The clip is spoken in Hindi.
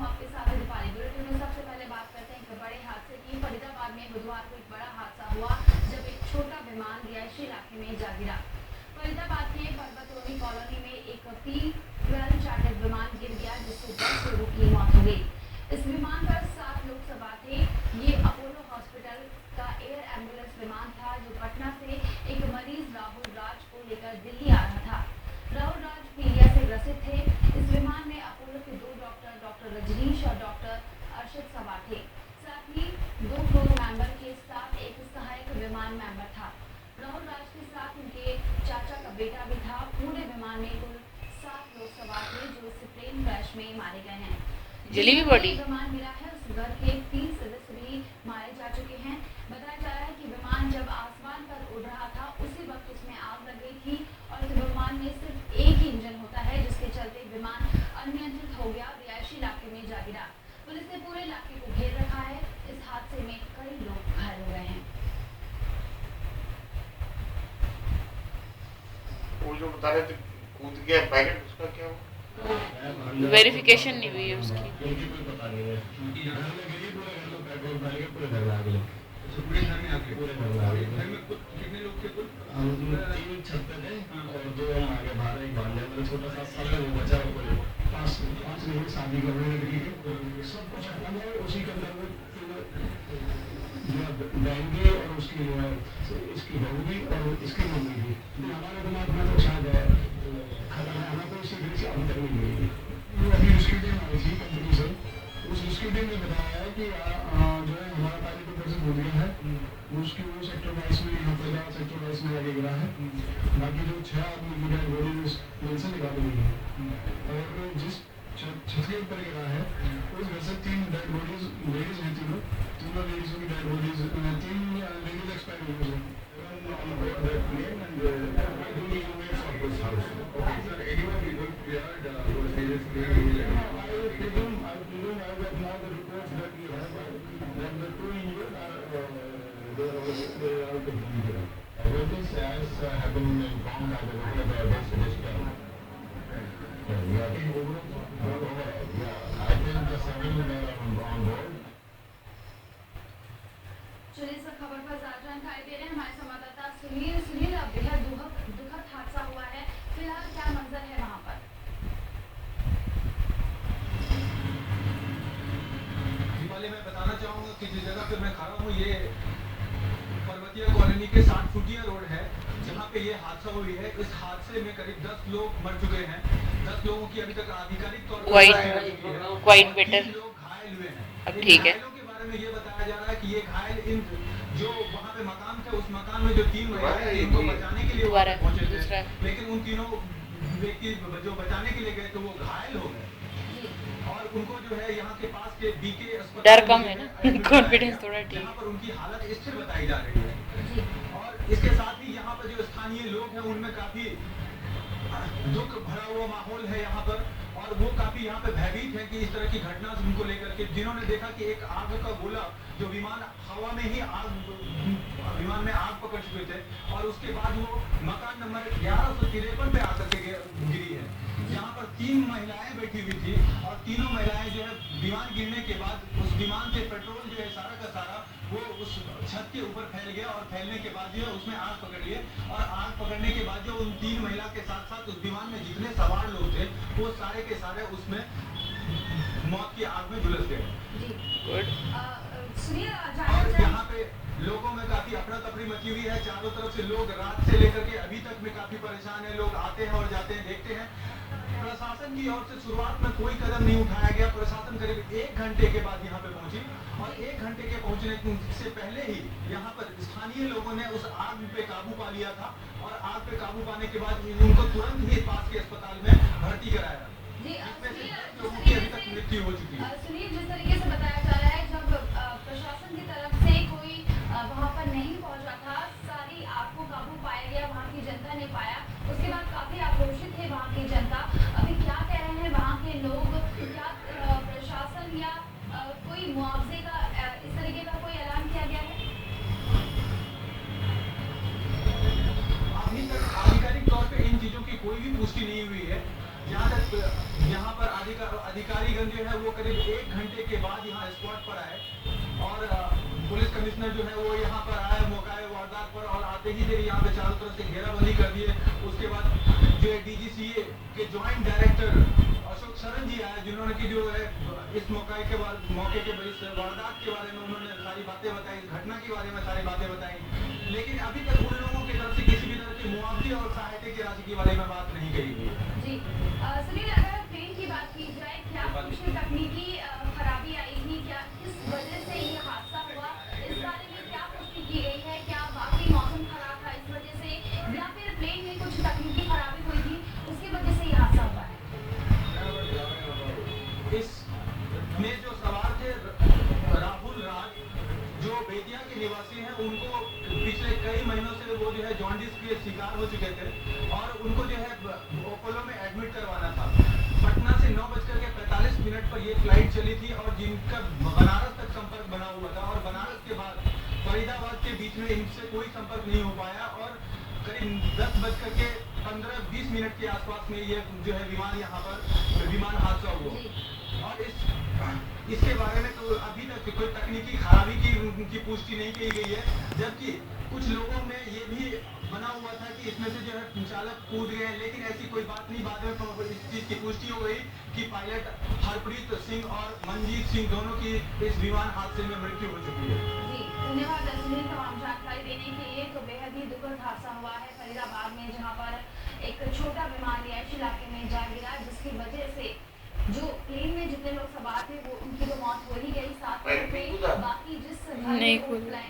हूं आपके साथ दीपाली। बुलेटिन में सबसे पहले बात करते हैं एक बड़े हादसे की। फरीदाबाद में बुधवार को एक बड़ा हादसा हुआ जब एक छोटा विमान रिहायशी इलाके में जा गिरा। फरीदाबाद के पर्वतोनी कॉलोनी में एक P-12 चार्टर विमान गिर गया जिससे 10 लोगों की मौत हो गई। इस विमान पर 7 लोग सवार थे। ये अपोलो हॉस्पिटल का एयर एम्बुलेंस विमान था जो पटना से एक मरीज राहुल राज को लेकर दिल्ली आ रहा था। राहुल राज पीलिया से ग्रसित थे। इस विमान में अपोलो के 2 डॉक्टर रजनीश और डॉक्टर अर्शद सवार थे। साथ ही 2 क्रू मेंबर के साथ एक सहायक विमान मेंबर था। राहुल राज के साथ उनके चाचा का बेटा भी था। पूरे विमान में कुल 7 लोग सवार थे जो इस प्लेन क्रैश में मारे गए हैं। जलेबी बॉडी विमान मिला है उस घर के 3 सदस्य भी मारे जा चुके हैं। बताया जा रहा है कि विमान जब आसमान पर उड़ रहा था उसी वक्त उसमें आग लग गई थी और इस विमान में सिर्फ एक ही इंजन होता है जिसके चलते विमान अनियंत्रित हो गया, रिहायशी इलाके में जा गिरा। पुलिस ने पूरे इलाके को घेर रखा है। इस हादसे में कई लोग घायल हो गए हैं। वो जो बता रहे थे कूद गया पैकेट, उसका क्या हुआ? वेरिफिकेशन नहीं हुई है उसकी। क्योंकि कोई पता नहीं है कि घर में गिरी, पूरे घर में पेट्रोल भर के पूरे घर में आग लगी। पूरे घर में आके पूरे घर में आग लगी। घर में कितने लोग थे? कुल हम 3 छत पे थे और 2 हम आगे बाहर एक भांजा मेरा छोटा 7 साल का वो बच्चा है। कोई 5 लोग शादी करने लगी थी। सब कुछ खत्म है उसी के अंदर में बहन और उसकी इसकी बहू भी और इसकी मम्मी भी। हमारे दिमाग में तो शायद है हमें तो उसकी वजह से अभी तक नहीं मिली। वो अभी उसकी टीम आई थी कंपनी से। उस उसकी टीम ने बताया है कि जो है हमारा पहले तो पर्सन हो गया है, उसकी वो सेक्टर वाइज में यहाँ पर सेक्टर वाइज में आगे गिरा है। बाकी जो 6 आदमी की डेड बॉडी से निकाली गई है और जिस छत के ऊपर गिरा है उस घर से 3 डेड बॉडीज लेडीज हैं। तीनों लेडीजों की डेड बॉडीज 3 लेडीज एक्सपायर हो गई। चलिए इस खबर पर ज्यादा जानकारी दे रहे हैं हमारे संवाददाता सुनील। बेहद दुखद हादसा हुआ है, फिलहाल क्या मंजर है वहाँ पर? दीपाली, मैं बताना चाहूंगा कि जिस जगह पे मैं खड़ा हूँ ये पर्वतीय कॉलोनी के 60 फुटिया रोड है जहाँ पे ये हादसा हुई है। इस हादसे में करीब 10 लोग मर चुके हैं। 10 लोगों की अभी तक आधिकारिक तौर पर क्वाइट बेटर लोग घायल हुए हैं। अब ठीक है। घायलों के बारे में ये बताया जा रहा है कि ये घायल इन जो वहाँ पे मकान थे उस मकान में जो 3 महिलाएं थी इनको बचाने के लिए पहुंचे थे, लेकिन उन तीनों व्यक्ति जो बचाने के लिए गए थे वो घायल हो गए और उनको जो है यहाँ के पास के बीके अस्पताल डर कम है ना, कॉन्फिडेंस थोड़ा ठीक। यहाँ पर उनकी हालत स्थिर बताई जा रही है और इसके साथ ही यहाँ पर जो स्थानीय लोग हैं उनमें काफी दुख भरा हुआ माहौल है यहाँ पर और वो काफी यहाँ पे भयभीत है कि इस तरह की घटना उनको लेकर के जिन्होंने देखा कि एक आग का गोला जो विमान हवा में ही विमान में आग पकड़ चुके थे और उसके बाद वो मकान नंबर 1153 पे आकर के गिरी है जहाँ पर 3 महिलाएं बैठी हुई थी और तीनों महिलाएं जो है विमान गिरने के बाद उस विमान से पेट्रोल जो है सारा का सारा वो उस छत के ऊपर फैल गया और फैलने के बाद जो है उसमें आग पकड़ लिया और आग पकड़ने के बाद जो उन 3 महिला के साथ साथ उस विमान में जितने सवार लोग थे वो सारे के सारे उसमें मौत की आग में झुलस गए। और यहाँ पे लोगों में काफी अफरा तफरी मची हुई है। चारों तरफ से लोग रात से लेकर के अभी तक में काफी परेशान है। लोग आते हैं और जाते हैं, देखते हैं। प्रशासन की ओर से शुरुआत में कोई कदम नहीं उठाया गया। प्रशासन करीब 1 घंटे के बाद यहाँ पे पहुंची और 1 घंटे के पहुंचने से पहले ही यहाँ पर स्थानीय लोगों ने उस आग पे काबू पा लिया था और आग पे काबू पाने के बाद उनको तुरंत ही पास के अस्पताल में भर्ती कराया। इसमें से 10 लोगों की अभी तक मृत्यु हो चुकी है। सुनील, जिस तरीके से बताया जा रहा है जब प्रशासन की तरफ से कोई वहाँ पर नहीं पहुँचा था, सारी आग को काबू पाया गया, वहाँ की जनता ने पाया, उसके बाद काफी आक्रोशित थे वहाँ की जनता। अभी क्या कह रहे हैं वहाँ के लोग? क्या प्रशासन या कोई मुआवजे का इस तरीके का कोई ऐलान किया गया है? अभी तक आधिकारिक तौर पे इन चीजों की कोई भी पुष्टि नहीं हुई है। जहाँ तक अधिकारीगण जो है वो करीब 1 घंटे के बाद यहाँ स्पॉट पर आए और पुलिस कमिश्नर जो है वो यहाँ पर आए मौके वारदात पर और आते ही देर यहाँ पे चारों तरफ से घेराबंदी कर दिए। उसके बाद जो है DGCA के ज्वाइंट डायरेक्टर अशोक शरण जी आए जिन्होंने की जो है इस मौके के इस वारदात के बारे में उन्होंने सारी बातें बताई, इस घटना के बारे में सारी बातें बताई। लेकिन अभी तक उन लोगों की तरफ से किसी भी तरह के मुआवजे और सहायता की राशि के बारे में बात नहीं कही गई है। जी सुनील, अगर ट्रेन की बात की जाए, क्या कुछ तकनीकी खराबी आई थी, क्या इस वजह से ये हादसा हुआ, इस बारे में क्या पुष्टि की गई है? क्या वाकई मौसम खराब था इस वजह से, या फिर प्लेन में कुछ तकनीकी खराबी हुई थी उसकी वजह से ये हादसा हुआ है? इसमें जो सवार थे राहुल राज जो बेतिया के निवासी हैं, उनको पिछले कई महीनों से वो जो है जॉन्डिस के शिकार हो चुके थे और उनको जो है अपोलो में एडमिट करवाना था। पटना से 9:45 पर ये फ्लाइट चली थी और जिनका बनारस तक संपर्क बना हुआ था और बनारस के बाद फरीदाबाद के बीच में इनसे कोई संपर्क नहीं हो पाया और करीब 10:15-20 के आसपास में ये जो है विमान हादसा हुआ। और इसके बारे में तो अभी तक कोई तकनीकी खराबी की पुष्टि नहीं की गई है, जबकि कुछ लोगों में ये भी बना हुआ था कि इसमें से जो है चालक कूद गए, लेकिन ऐसी कोई बात नहीं। बाद में इस चीज की पुष्टि हो गई कि पायलट हरप्रीत सिंह और मनजीत सिंह दोनों की इस विमान हादसे में मृत्यु हो चुकी है। जी धन्यवाद सुनील तमाम जानकारी देने के लिए। तो बेहद ही दुखद हादसा हुआ है फरीदाबाद में, जहाँ पर एक छोटा विमान रिहायशी इलाके में जा गिरा, जिसकी वजह से जो प्लेन में जितने लोग सवार थे वो उनकी तो मौत हो ही गई, साथ में बाकी जिस नहीं कूदा।